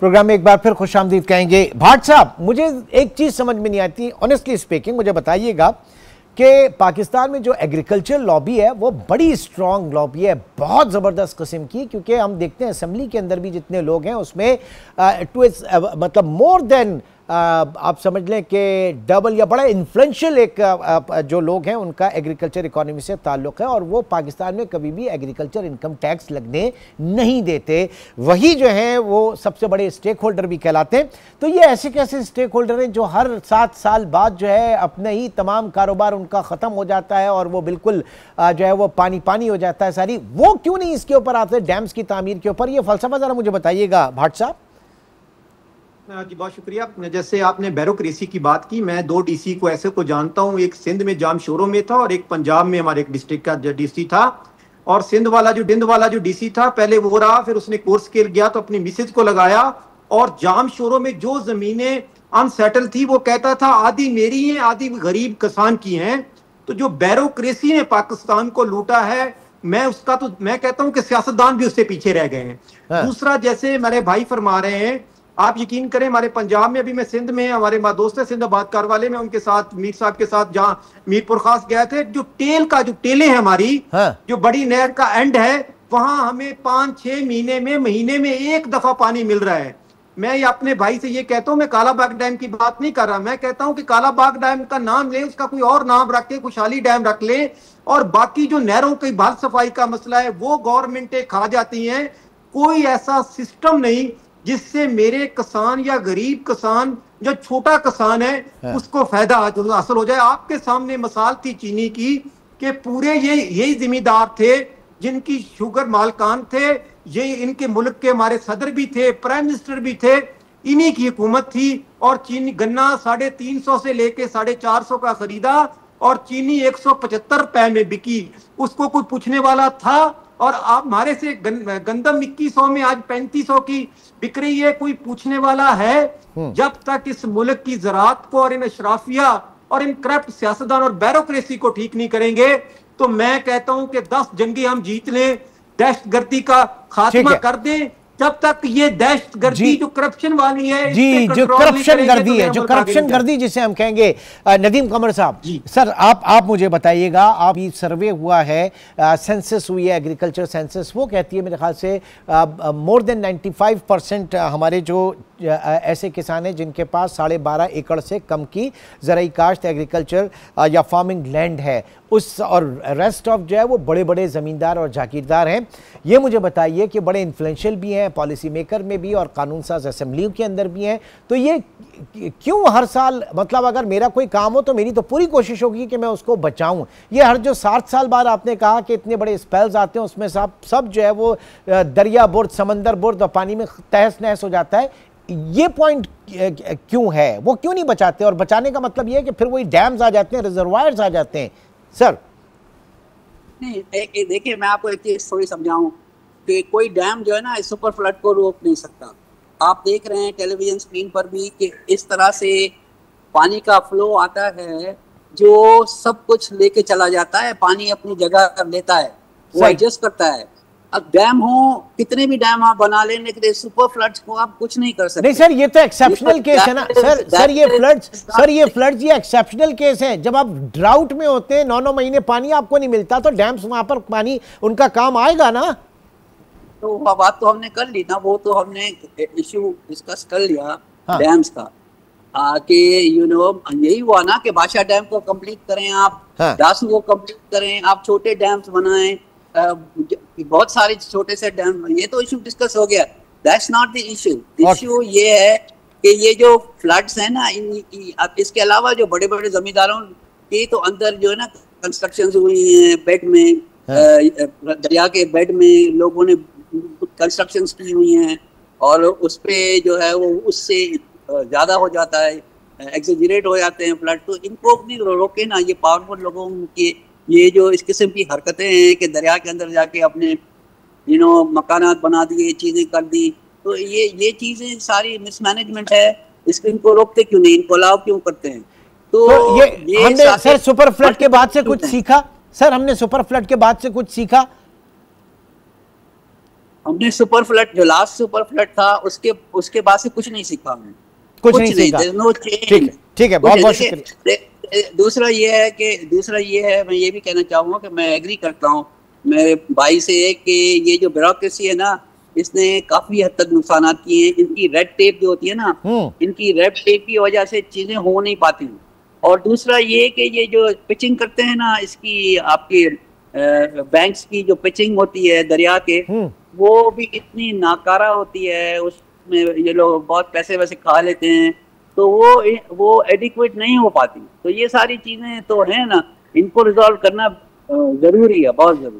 Programme में एक बार फिर खुशामदीद कहेंगे। भाट साहब, मुझे एक चीज़ समझ में नहीं आती, ऑनेस्टली स्पीकिंग, मुझे बताइएगा कि पाकिस्तान में जो एग्रीकल्चर लॉबी है वो बड़ी स्ट्रॉन्ग लॉबी है, बहुत ज़बरदस्त किस्म की, क्योंकि हम देखते हैं असेंबली के अंदर भी जितने लोग हैं उसमें मतलब मोर देन आप समझ लें कि डबल या बड़ा इन्फ्लुएंशियल एक जो लोग हैं उनका एग्रीकल्चर इकोनॉमी से ताल्लुक़ है, और वो पाकिस्तान में कभी भी एग्रीकल्चर इनकम टैक्स लगने नहीं देते। वही जो हैं वो सबसे बड़े स्टेक होल्डर भी कहलाते हैं। तो ये ऐसे कैसे स्टेक होल्डर हैं जो हर 7 साल बाद जो है अपने ही तमाम कारोबार उनका ख़त्म हो जाता है और वो बिल्कुल जो है वो पानी पानी हो जाता है सारी, वो क्यों नहीं इसके ऊपर आते, डैम्स की तामीर के ऊपर? ये फ़लसफ़ा ज़रा मुझे बताइएगा भाट साहब। जी बहुत शुक्रिया। जैसे आपने ब्यूरोक्रेसी की बात की, मैं 2 डीसी को ऐसे को जानता हूँ, एक सिंध में जामशोरों में था और एक पंजाब में हमारे एक डिस्ट्रिक्ट का डीसी था। और सिंध वाला जो डीसी था पहले वो रहा, फिर उसने कोर्स स्केल गया तो अपनी मिसेज को लगाया, और जामशोरों में जो जमीनें अनसेटल थी वो कहता था आधी मेरी हैं आधी गरीब किसान की हैं। तो जो ब्यूरोक्रेसी ने पाकिस्तान को लूटा है, मैं कहता हूँ कि सियासतदान भी उससे पीछे रह गए हैं। दूसरा, जैसे मेरे भाई फरमा रहे हैं, आप यकीन करें हमारे पंजाब में, अभी मैं सिंध में, हमारे दोस्त है सिंधाबाद कारवाले में, उनके साथ मीर साहब के साथ जहाँ मीरपुर खास गए थे, जो टेलें हैं हमारी, जो बड़ी नहर का एंड है, वहां हमें 5-6 महीने में एक दफा पानी मिल रहा है। मैं ये अपने भाई से ये कहता हूँ, मैं कालाबाग डैम की बात नहीं कर रहा, मैं कहता हूँ कि कालाबाग डैम का नाम ले, उसका कोई और नाम रख के खुशहाली डैम रख ले, और बाकी जो नहरों की बहाल सफाई का मसला है वो गवर्नमेंटें खा जाती हैं। कोई ऐसा सिस्टम नहीं जिससे मेरे किसान या गरीब किसान, जो छोटा किसान है, उसको फायदा हासिल हो जाए। आपके सामने मिसाल थी चीनी की, कि पूरे यही जिम्मेदार थे जिनकी शुगर मालकान थे, ये इनके मुल्क के हमारे सदर भी थे, प्राइम मिनिस्टर भी थे, इन्हीं की हुकूमत थी। और चीनी गन्ना 350 से लेके 450 का खरीदा और चीनी 175 रुपए में बिकी, उसको कोई पूछने वाला था? और आप हमारे से गंदम 2100 में आज 3500 की बिक रही है, कोई पूछने वाला है? जब तक इस मुल्क की ज़राअत को और इन अशराफिया और इन करप्ट सियासतदान और ब्यूरोक्रेसी को ठीक नहीं करेंगे, तो मैं कहता हूं कि 10 जंगे हम जीत लें, दहशतगर्दी का खात्मा कर दें, जब तक ये दहशतगर्दी जो करप्शन वाली है, जी, जो करप्शन गर्दी है, जो करप्शन गर्दी जिसे हम कहेंगे। नदीम कमर साहब, सर आप मुझे बताइएगा, आप ये सर्वे हुआ है, सेंसस हुई है, एग्रीकल्चर सेंसस, वो कहती है मेरे ख्याल से मोर देन 95% हमारे जो ऐसे किसान हैं जिनके पास 12.5 एकड़ से कम की ज़राई काश्त, एग्रीकल्चर या फार्मिंग लैंड है, उस और रेस्ट ऑफ जो है वो बड़े बड़े ज़मींदार और जागीरदार हैं। ये मुझे बताइए कि बड़े इन्फ्लुएंशियल भी हैं, पॉलिसी मेकर में भी और कानून साज असेंबली के अंदर भी हैं, तो ये क्यों हर साल, मतलब अगर मेरा कोई काम हो तो मेरी तो पूरी कोशिश होगी कि मैं उसको बचाऊं। ये हर जो 7 साल बाद आपने कहा कि इतने बड़े स्पेल्स आते हैं, उसमें सब जो है वो दरिया बुर्द, समंदर बुर्द और पानी में तहस नहस हो जाता है, ये पॉइंट क्यों है? वो क्यों नहीं बचाते? और बचाने का मतलब ये है कि फिर वही डैम्स आ जाते हैं, रिजर्वायर्स आ जाते हैं। सर नहीं, देखिए मैं आपको एक चीज थोड़ी समझाऊं कि कोई डैम जो है ना सुपर फ्लड को रोक नहीं सकता। आप देख रहे हैं टेलीविजन स्क्रीन पर भी कि इस तरह से पानी का फ्लो आता है जो सब कुछ लेके चला जाता है, पानी अपनी जगह कर लेता है, वो एडजस्ट करता है। अब डैम हो, कितने भी डैम आप बना लें, लेकिन सुपर फ्लड्स को आप कुछ नहीं कर सकते। नहीं सर, ये तो एक्सेप्शनल केस है ना सर ये फ्लड्स ये एक्सेप्शनल केस है। जब आप ड्राउट में होते हैं, 9-9 महीने पानी आपको नहीं मिलता, तो डैम्स वहां पर पानी उनका काम आएगा ना। तो बात तो हमने कर ली ना, वो तो हमने इश्यू डिस्कस कर लिया डैम्स का, कि यही हुआ ना कि बादशाह डैम को कंप्लीट करें, आप दासू को कंप्लीट करें, आप छोटे डैम्स बनाएं, बहुत सारे छोटे से डैम, ये तो इशू डिस्कस हो गया। That's not the issue. Issue ये है कि ये जो फ्लड्स है ना, इसके अलावा जो बड़े बड़े जमींदारों के तो अंदर जो है ना कंस्ट्रक्शंस हुई हैं, बेड में, दरिया के बेड में लोगों ने कंस्ट्रक्शंस की हुई हैं, और उस पे जो है वो उससे ज्यादा हो जाता है, एक्सेजरेट हो जाते हैं फ्लड। तो इनको भी रोके ना, ये पावरफुल लोगों के ये जो इस किस्म की हरकतें हैं कि दरिया के अंदर जाके अपने मकानात बना दिए, चीजें कर दी, तो ये चीजें सारी मिसमैनेजमेंट है। इनको रोकते क्यों नहीं, इनको अलाउ क्यों करते हैं? तो ये हमने सर सुपर फ्लड के बाद से कुछ सीखा? सर हमने सुपर फ्लड के बाद से कुछ सीखा? हमने सुपर फ्लड, जो लास्ट सुपर फ्लड था, उसके बाद से कुछ नहीं सीखा हमने, कुछ नहीं सीखा। No change. ठीक है, बहुत बहुत शुक्रिया। दूसरा ये है, मैं ये भी कहना चाहूंगा कि मैं एग्री करता हूँ मेरे भाई से कि ये जो ब्यूरोक्रेसी है ना, इसने काफी हद तक नुकसान किए हैं। इनकी रेड टेप जो होती है ना, इनकी रेड टेप की वजह से चीजें हो नहीं पाती। और दूसरा ये कि ये जो पिचिंग करते हैं ना, इसकी आपकी बैंक्स की जो पिचिंग होती है दरिया के, वो भी इतनी नाकारा होती है, उसमें ये लोग बहुत पैसे वैसे खा लेते हैं, तो वो एडिक्वेट नहीं हो पाती। तो ये सारी चीजें तो है ना, इनको रिजॉल्व करना जरूरी है, बहुत जरूरी।